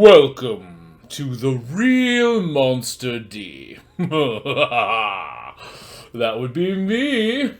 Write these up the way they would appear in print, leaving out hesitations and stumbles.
Welcome to the real Monster D. That would be me.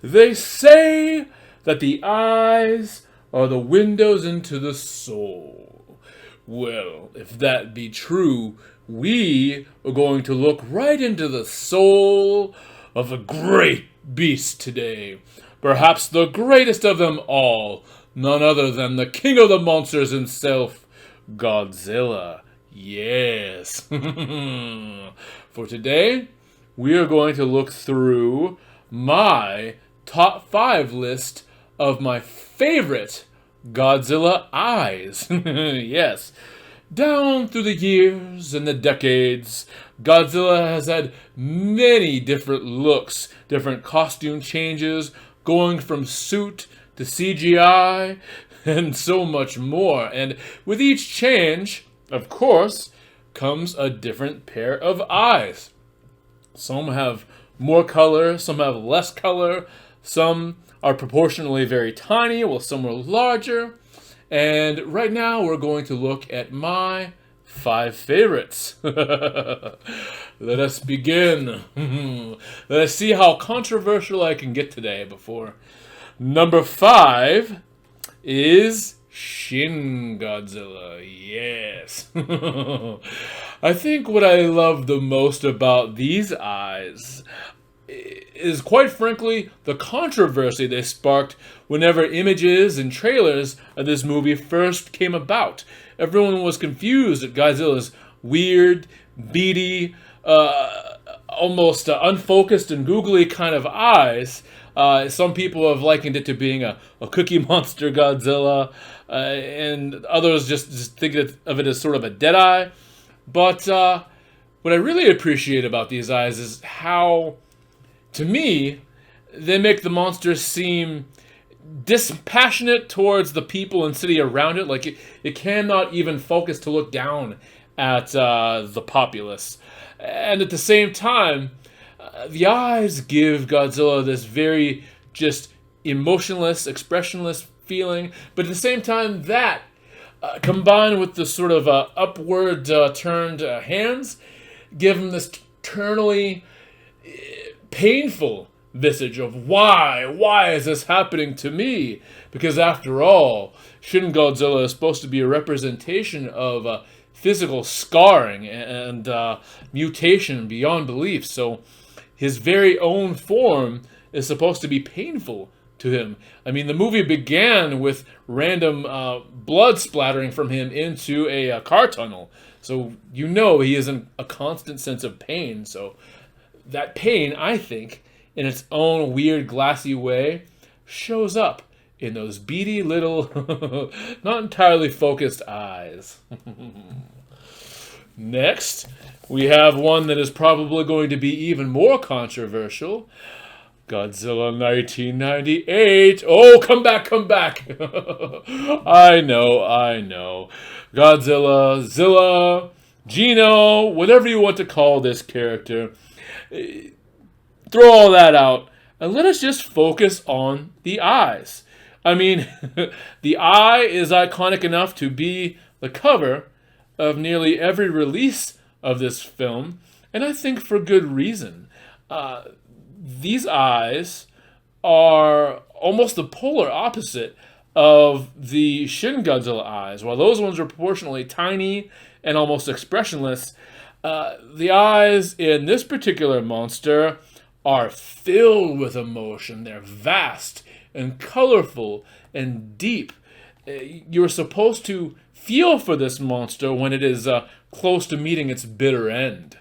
They say that the eyes are the windows into the soul. Well, if that be true, we are going to look right into the soul of a great beast today. Perhaps the greatest of them all, none other than the king of the monsters himself, Godzilla. Yes. For today, we are going to look through my top 5 list of my favorite Godzilla eyes. Yes. Down through the years and the decades, Godzilla has had many different looks, different costume changes, going from suit to CGI, and so much more. And with each change, of course, comes a different pair of eyes. Some have more color, some have less color, some are proportionally very tiny, while some are larger. And right now we're going to look at my 5 favorites. Let us begin. Let us see how controversial I can get today before. Number 5 is Shin Godzilla. Yes. I think what I love the most about these eyes is, quite frankly, the controversy they sparked whenever images and trailers of this movie first came about. Everyone was confused at Godzilla's weird, beady, almost unfocused and googly kind of eyes. Some people have likened it to being a Cookie Monster Godzilla, and others just think of it as sort of a dead eye. But what I really appreciate about these eyes is how, to me, they make the monster seem dispassionate towards the people and city around it. Like it cannot even focus to look down at the populace. And at the same time, the eyes give Godzilla this very just emotionless, expressionless feeling. But at the same time, that combined with the sort of upward turned hands, give him this eternally painful visage of why is this happening to me? Because after all, Shin Godzilla is supposed to be a representation of physical scarring and mutation beyond belief. So his very own form is supposed to be painful to him. I mean, the movie began with random blood splattering from him into a car tunnel. So you know he is in a constant sense of pain. So that pain, I think, in its own weird, glassy way, shows up in those beady little, not entirely focused eyes. Next, we have one that is probably going to be even more controversial. Godzilla 1998. Oh, come back. I know. Godzilla, Zilla, Gino, whatever you want to call this character. Throw all that out, and let us just focus on the eyes. I mean, the eye is iconic enough to be the cover of nearly every release of this film, and I think for good reason. These eyes are almost the polar opposite of the Shin Godzilla eyes. While those ones are proportionally tiny and almost expressionless, the eyes in this particular monster are filled with emotion. They're vast and colorful and deep. You're supposed to feel for this monster when it is close to meeting its bitter end.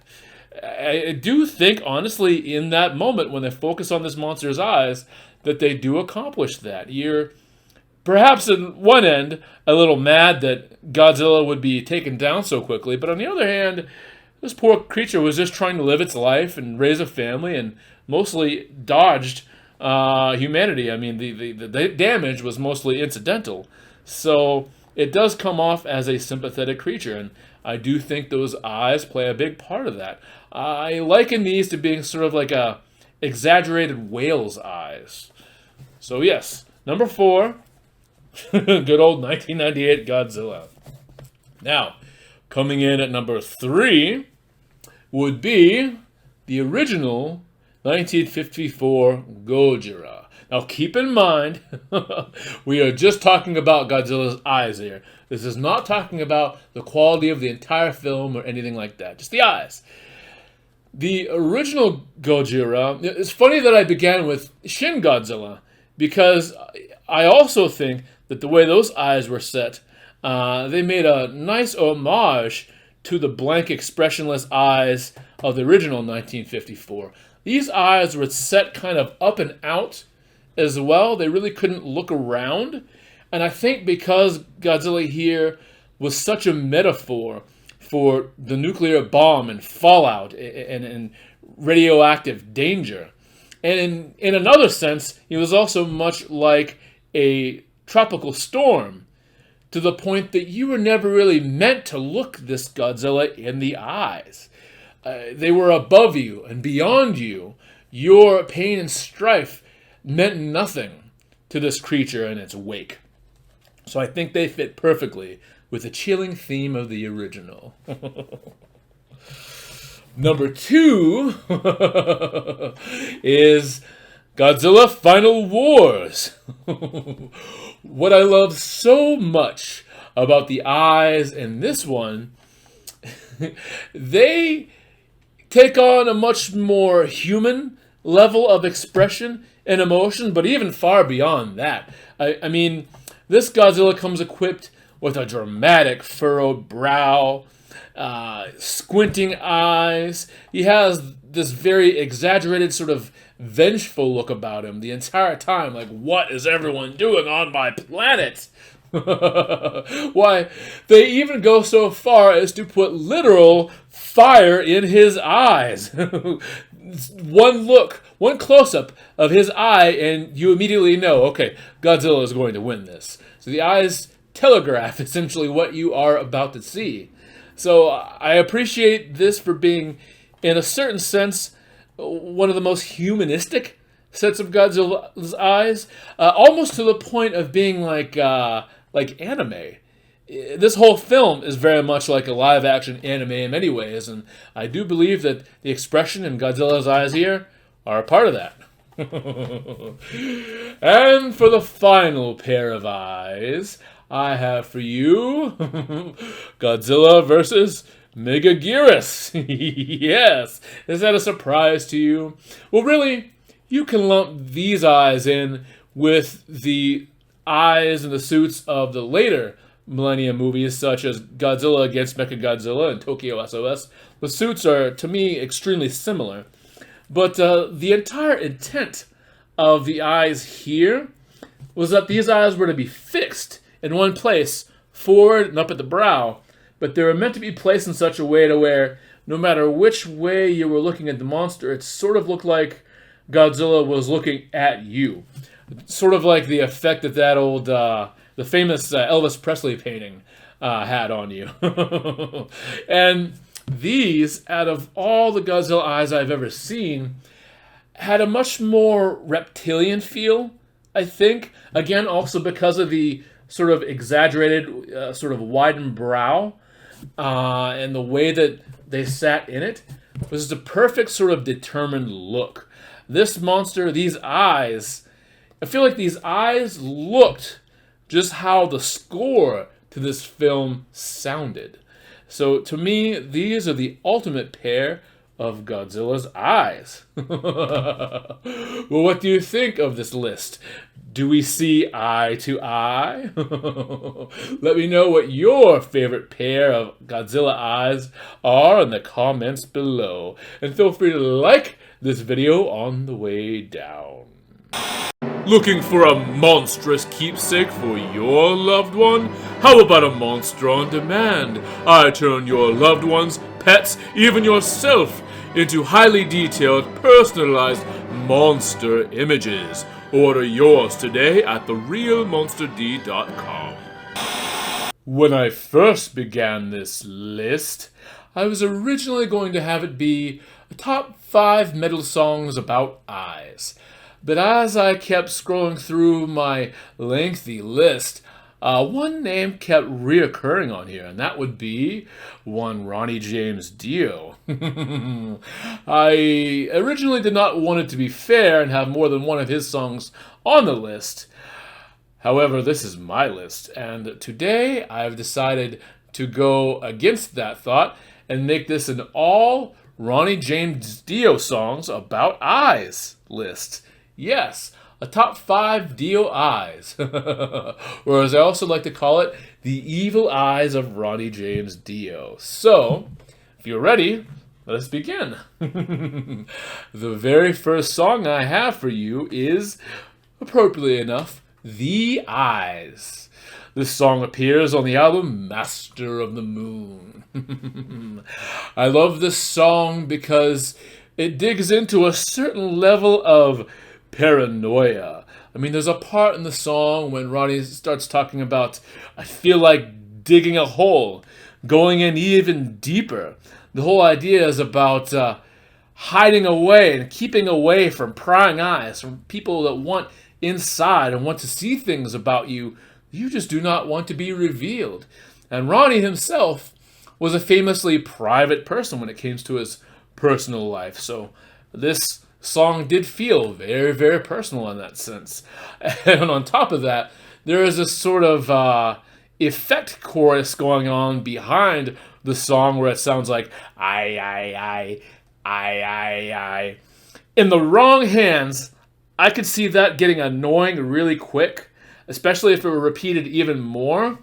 I do think, honestly, in that moment when they focus on this monster's eyes, that they do accomplish that. You're perhaps on one end a little mad that Godzilla would be taken down so quickly, but on the other hand, this poor creature was just trying to live its life and raise a family and mostly dodged humanity. I mean, the damage was mostly incidental. So it does come off as a sympathetic creature, and I do think those eyes play a big part of that. I liken these to being sort of like a exaggerated whale's eyes. So yes, number 4, Good old 1998 Godzilla. Now, coming in at number 3 would be the original 1954 Gojira. Now, keep in mind, we are just talking about Godzilla's eyes here. This is not talking about the quality of the entire film or anything like that. Just the eyes. The original Gojira, it's funny that I began with Shin Godzilla, because I also think that the way those eyes were set, they made a nice homage to the blank, expressionless eyes of the original 1954. These eyes were set kind of up and out as well. They really couldn't look around. And I think because Godzilla here was such a metaphor for the nuclear bomb and fallout and radioactive danger. And in another sense, he was also much like a tropical storm, to the point that you were never really meant to look this Godzilla in the eyes. They were above you and beyond you. Your pain and strife meant nothing to this creature in its wake. So I think they fit perfectly with the chilling theme of the original. Number 2 is Godzilla Final Wars. What I love so much about the eyes in this one, they take on a much more human level of expression and emotion, but even far beyond that. I mean, this Godzilla comes equipped with a dramatic furrowed brow, squinting eyes. He has this very exaggerated sort of vengeful look about him the entire time. Like, what is everyone doing on my planet? Why, they even go so far as to put literal fire in his eyes. One look, one close-up of his eye, and you immediately know, okay, Godzilla is going to win this. So the eyes telegraph essentially what you are about to see. So I appreciate this for being, in a certain sense, one of the most humanistic sets of Godzilla's eyes, almost to the point of being like anime. This whole film is very much like a live-action anime in many ways, and I do believe that the expression in Godzilla's eyes here are a part of that. And for the final pair of eyes, I have for you Godzilla versus Megaguirus. Yes, is that a surprise to you? Well, really, you can lump these eyes in with the eyes and the suits of the later Millennium movies, such as Godzilla against Mechagodzilla and Tokyo SOS. The suits are, to me, extremely similar. But the entire intent of the eyes here was that these eyes were to be fixed in one place, forward and up at the brow, but they were meant to be placed in such a way to where no matter which way you were looking at the monster, it sort of looked like Godzilla was looking at you. Sort of like the effect that old, the famous Elvis Presley painting had on you. And these, out of all the Godzilla eyes I've ever seen, had a much more reptilian feel, I think. Again, also because of the sort of exaggerated, sort of widened brow, and the way that they sat in it was the perfect sort of determined look. This monster, these eyes, I feel like these eyes looked just how the score to this film sounded. So to me, these are the ultimate pair of Godzilla's eyes. Well, what do you think of this list? Do we see eye to eye? Let me know what your favorite pair of Godzilla eyes are in the comments below. And feel free to like this video on the way down. Looking for a monstrous keepsake for your loved one? How about a monster on demand? I turn your loved ones, pets, even yourself into highly detailed, personalized monster images. Order yours today at therealmonsterd.com. When I first began this list, I was originally going to have it be a top 5 metal songs about eyes. But as I kept scrolling through my lengthy list, one name kept reoccurring on here, and that would be one Ronnie James Dio. I originally did not want it to be fair and have more than one of his songs on the list. However, this is my list, and today I've decided to go against that thought and make this an all Ronnie James Dio songs about eyes list. Yes, a top 5 Dio eyes. Or as I also like to call it, the evil eyes of Ronnie James Dio. So, if you're ready, let us begin. The very first song I have for you is, appropriately enough, The Eyes. This song appears on the album Master of the Moon. I love this song because it digs into a certain level of paranoia. I mean, there's a part in the song when Ronnie starts talking about, I feel like digging a hole, going in even deeper. The whole idea is about hiding away and keeping away from prying eyes, from people that want inside and want to see things about you you just do not want to be revealed. And Ronnie himself was a famously private person when it came to his personal life. So this song did feel very, very personal in that sense. And on top of that, there is this sort of effect chorus going on behind the song where it sounds like, I. In the wrong hands, I could see that getting annoying really quick, especially if it were repeated even more.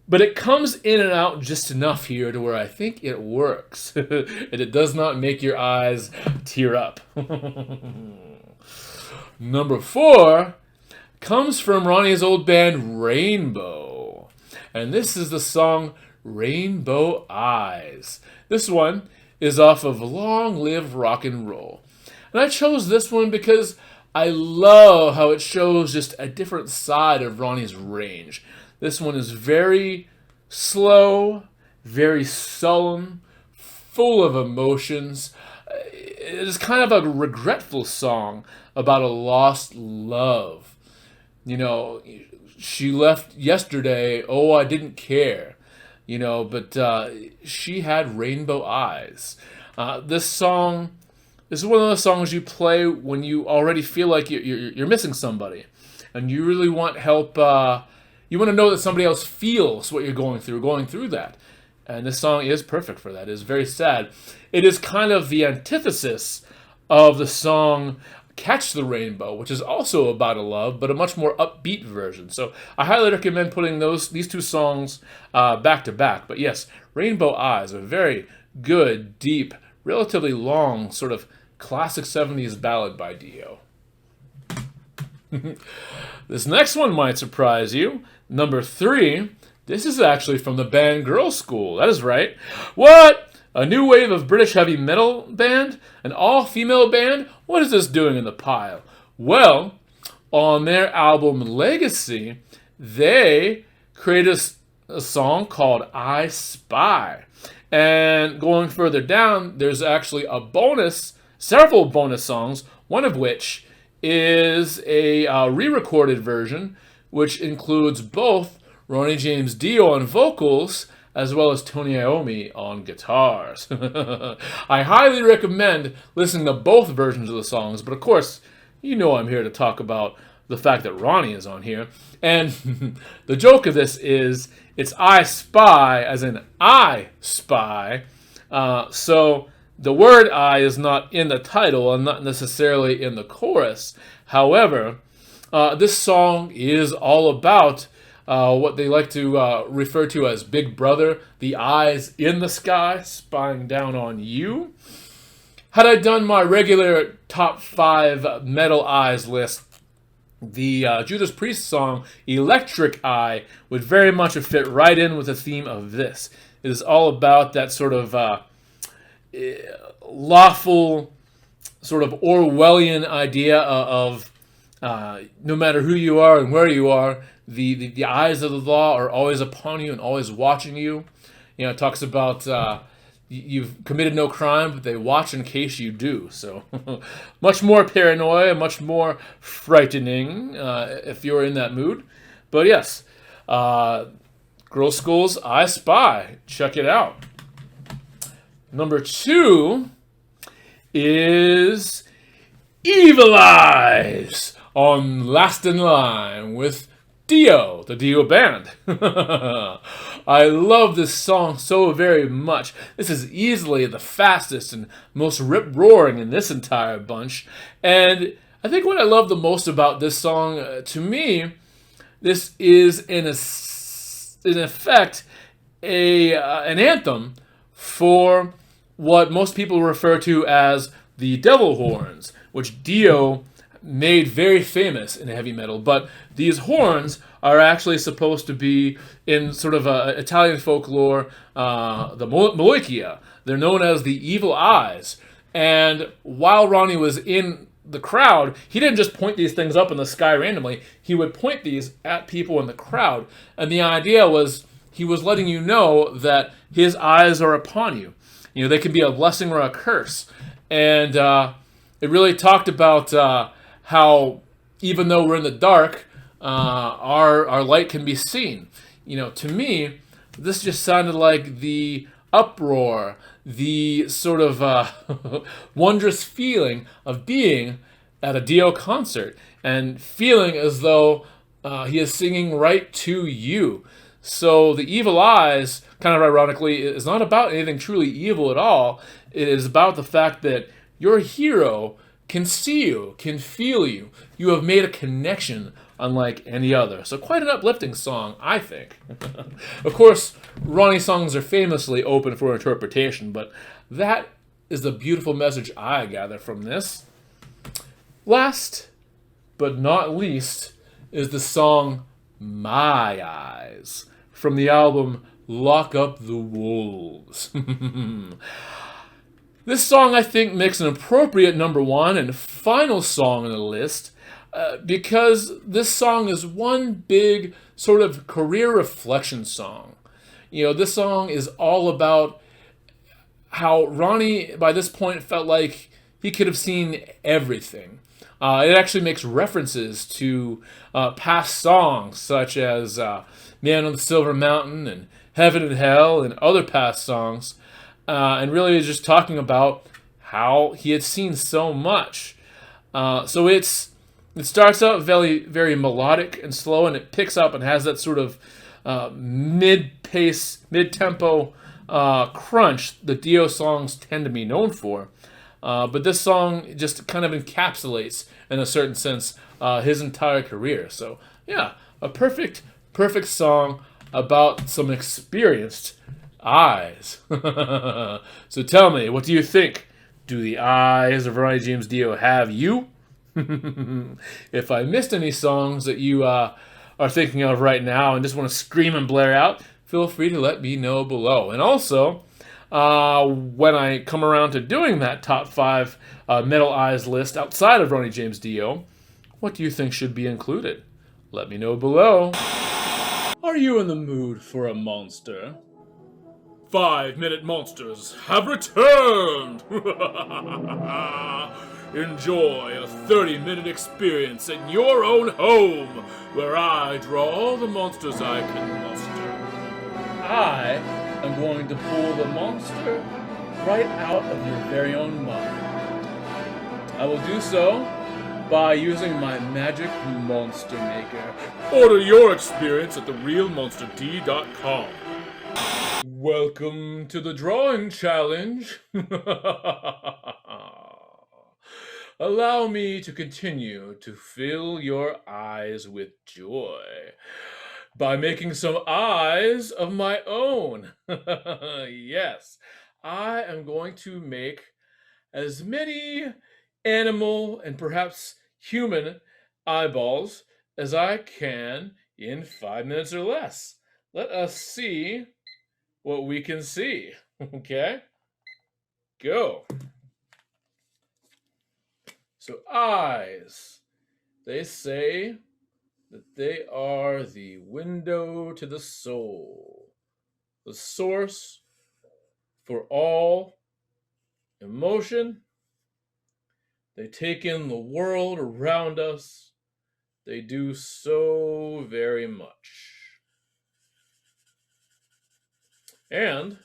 But it comes in and out just enough here to where I think it works. And it does not make your eyes tear up. Number 4 comes from Ronnie's old band Rainbow. And this is the song Rainbow Eyes. This one is off of Long Live Rock and Roll. And I chose this one because I love how it shows just a different side of Ronnie's range. This one is very slow, very sullen, full of emotions. It is kind of a regretful song about a lost love. You know, she left yesterday, oh, I didn't care. You know, but she had rainbow eyes. This song is one of those songs you play when you already feel like you're missing somebody. And you really want help. You want to know that somebody else feels what you're going through that. And this song is perfect for that. It is very sad. It is kind of the antithesis of the song Catch the Rainbow, which is also about a love, but a much more upbeat version. So I highly recommend putting these two songs back to back. But yes, Rainbow Eyes, a very good, deep, relatively long, sort of classic 70s ballad by Dio. This next one might surprise you. Number 3, this is actually from the band Girl School. That is right. What? A new wave of British heavy metal band? An all-female band? What is this doing in the pile? Well, on their album Legacy, they created a song called I Spy. And going further down, there's actually several bonus songs, one of which is a re-recorded version, which includes both Ronnie James Dio on vocals, as well as Tony Iommi on guitars. I highly recommend listening to both versions of the songs, but of course, you know I'm here to talk about the fact that Ronnie is on here. And the joke of this is, it's I Spy, as in I spy. So the word I is not in the title and not necessarily in the chorus. However, this song is all about what they like to refer to as Big Brother, the eyes in the sky spying down on you. Had I done my regular top 5 metal eyes list, the Judas Priest song Electric Eye would very much fit right in with the theme of this. It is all about that sort of lawful, sort of Orwellian idea of no matter who you are and where you are, the eyes of the law are always upon you and always watching you. You know, it talks about you've committed no crime, but they watch in case you do. So much more paranoia, much more frightening if you're in that mood. But yes, Uh, Girl School's I Spy. Check it out. Number 2 is Evil Eyes on Last in Line with Dio, the Dio Band. I love this song so very much. This is easily the fastest and most rip-roaring in this entire bunch. And I think what I love the most about this song, to me, this is in effect an anthem for what most people refer to as the devil horns, which Dio made very famous in heavy metal. But these horns are actually supposed to be in sort of Italian folklore, the Maloikia. They're known as the evil eyes. And while Ronnie was in the crowd, he didn't just point these things up in the sky randomly. He would point these at people in the crowd. And the idea was he was letting you know that his eyes are upon you. You know, they can be a blessing or a curse. And it really talked about how even though we're in the dark, our light can be seen. You know, to me, this just sounded like the uproar, the sort of wondrous feeling of being at a Dio concert and feeling as though he is singing right to you. So the evil eyes, kind of ironically, is not about anything truly evil at all. It is about the fact that your hero can see you, can feel you. You have made a connection unlike any other. So quite an uplifting song, I think. Of course, Ronnie songs are famously open for interpretation, but that is the beautiful message I gather from this. Last but not least is the song My Eyes from the album Lock Up the Wolves. This song, I think, makes an appropriate number 1 and final song on the list because this song is one big sort of career reflection song. You know, this song is all about how Ronnie, by this point, felt like he could have seen everything. It actually makes references to past songs such as Man on the Silver Mountain and Heaven and Hell and other past songs. And really is just talking about how he had seen so much. So it starts out very, very melodic and slow, and it picks up and has that sort of mid-pace, mid-tempo crunch that Dio songs tend to be known for. But this song just kind of encapsulates, in a certain sense, his entire career. So, yeah, a perfect song about some experienced eyes. So tell me, what do you think? Do the eyes of Ronnie James Dio have you? If I missed any songs that you are thinking of right now and just want to scream and blare out, feel free to let me know below. And also, when I come around to doing that top 5 Metal Eyes list outside of Ronnie James Dio, what do you think should be included? Let me know below. Are you in the mood for a monster? 5-minute monsters have returned! Enjoy a 30-minute experience in your own home, where I draw all the monsters I can muster. I am going to pull the monster right out of your very own mind. I will do so by using my magic monster maker. Order your experience at therealmonsterd.com. Welcome to the drawing challenge. Allow me to continue to fill your eyes with joy by making some eyes of my own. Yes, I am going to make as many animal and perhaps human eyeballs as I can in 5 minutes or less. Let us see what we can see. Okay? Go. So eyes, they say that they are the window to the soul, the source for all emotion. They take in the world around us. They do so very much. And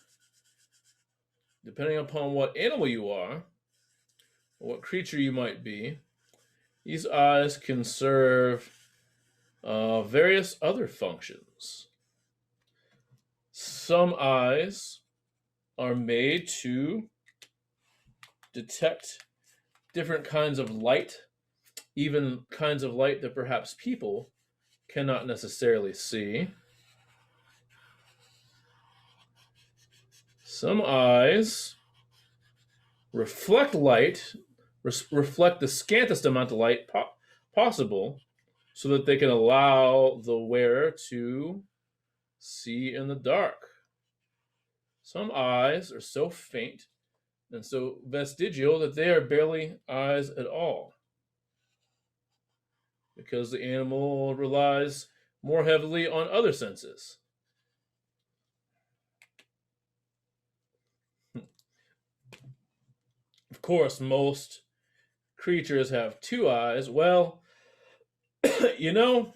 depending upon what animal you are, or what creature you might be, these eyes can serve various other functions. Some eyes are made to detect different kinds of light, even kinds of light that perhaps people cannot necessarily see. Some eyes reflect light, reflect the scantest amount of light possible, so that they can allow the wearer to see in the dark. Some eyes are so faint and so vestigial that they are barely eyes at all, because the animal relies more heavily on other senses. Of course, most creatures have two eyes. Well, you know,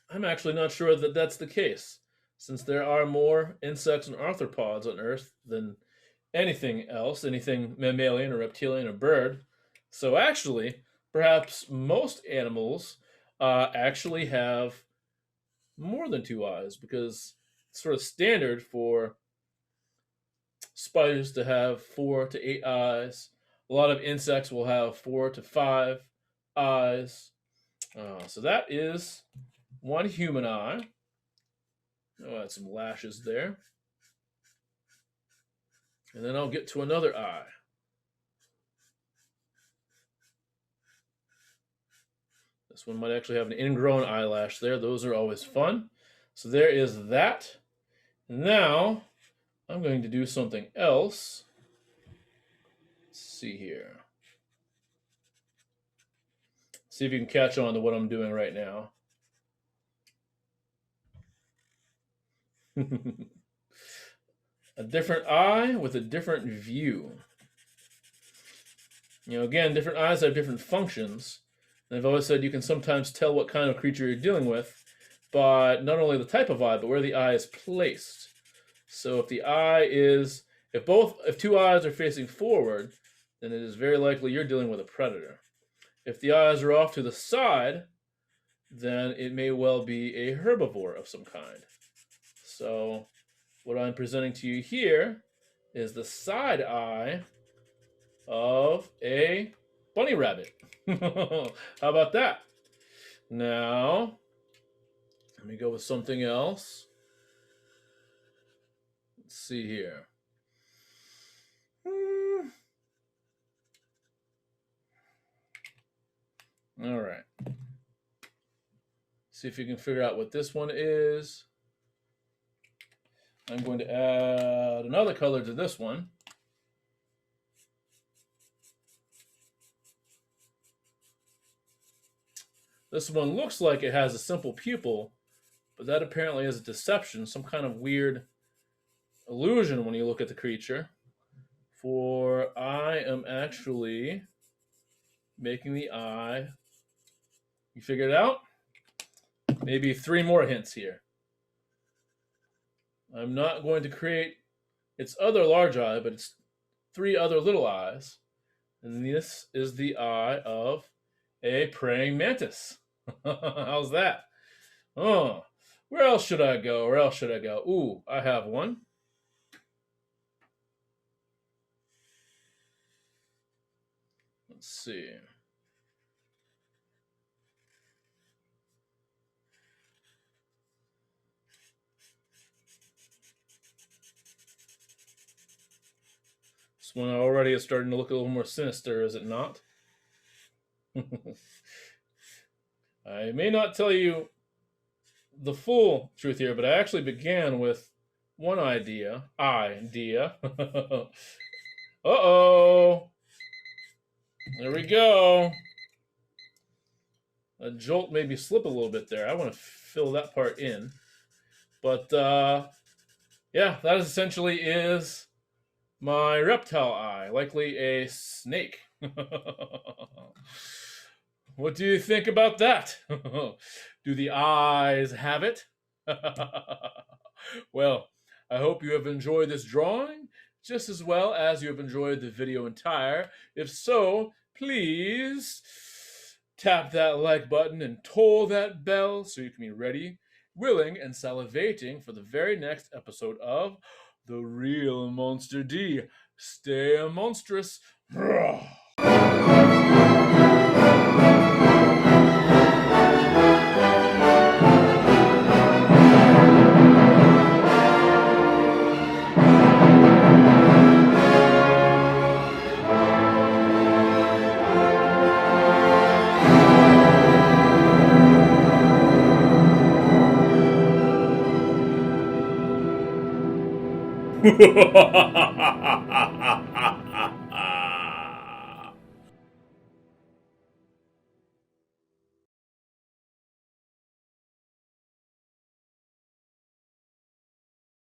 I'm actually not sure that that's the case, since there are more insects and arthropods on Earth than anything else, anything mammalian or reptilian or bird. So actually, perhaps most animals actually have more than two eyes, because it's sort of standard for spiders to have 4 to 8 eyes. A lot of insects will have 4 to 5 eyes. So that is one human eye. I'll add some lashes there. And then I'll get to another eye. This one might actually have an ingrown eyelash there. Those are always fun. So there is that. Now, I'm going to do something else. Let's see here. See if you can catch on to what I'm doing right now. A different eye with a different view. Again, different eyes have different functions. And I've always said you can sometimes tell what kind of creature you're dealing with, but not only the type of eye, but where the eye is placed. So if the eye is, if two eyes are facing forward, then it is very likely you're dealing with a predator. If the eyes are off to the side, then it may well be a herbivore of some kind. So what I'm presenting to you here is the side eye of a bunny rabbit. How about that? Now, let me go with something else. Let's see here. All right. See if you can figure out what this one is. I'm going to add another color to this one. This one looks like it has a simple pupil, but that apparently is a deception, some kind of weird illusion when you look at the creature. For I am actually making the eye. You figured it out? Maybe 3 more hints here. I'm not going to create its other large eye, but it's 3 other little eyes. And this is the eye of a praying mantis. How's that? Oh, where else should I go? Where else should I go? Ooh, I have one. Let's see. This one already is starting to look a little more sinister, is it not? I may not tell you the full truth here, but I actually began with one idea. Uh-oh. There we go. A jolt made me slip a little bit there. I want to fill that part in. But, yeah, that essentially is my reptile eye. Likely a snake. What do you think about that? Do the eyes have it? Well, I hope you have enjoyed this drawing just as well as you have enjoyed the video entire. If so, please tap that like button and toll that bell so you can be ready, willing, and salivating for the very next episode of The Real Monster D. Stay monstrous.